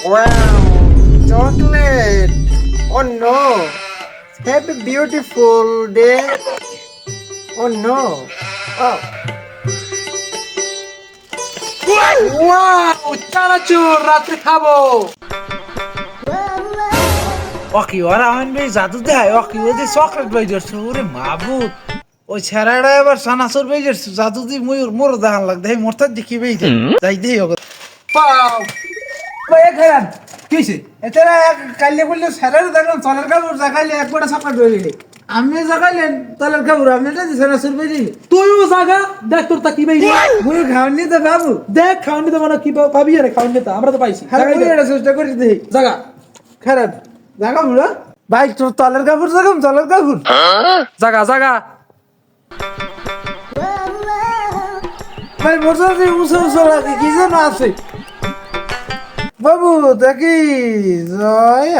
Wow, chocolate. Oh no. Have a beautiful day. Oh no. Oh. Wow চানাচুর রাত্রে খাবো ওকে ওরা আমেন ভাই জাদু দেয় ওকে ওই যে চকলেট বাই যাচ্ছে ওরে মাবুত ওই ছেড়াটা এবার চানাচুর বাই যাচ্ছে জাদু দি ময়ূর মোর দেখান লাগ দেয় মোরতার দেখি বাই যাই দেই ওকে পাও ভাই খান কিছে এতেরা কাইলে বললে ছেড়ার দেখলাম চলের কাপড় জাগাইলে একবার চকলেট বাই গেলে আমি জাগাইলেন তলের কাপড় আমি এটা চানাচুর বাই দিলে তুইও জাগা দেখ তোর তা কি ভাই মুই খাওনি তো বাবু। দেখ খাওয়ানি তো মানে কি পাবি আরে খাওয়ানি তো আমরা তো পাইছি হ্যাঁ মুই এটা চেষ্টা করি দেই। জাগা খারাপ জাগা মুড়া ভাই তোর তলের কাপড় জাগাম তলের কাপড় জাগা জাগা ভাই বসে উঁচু উঁচু লাগে কি যেন আছে বাবু দেখি জয়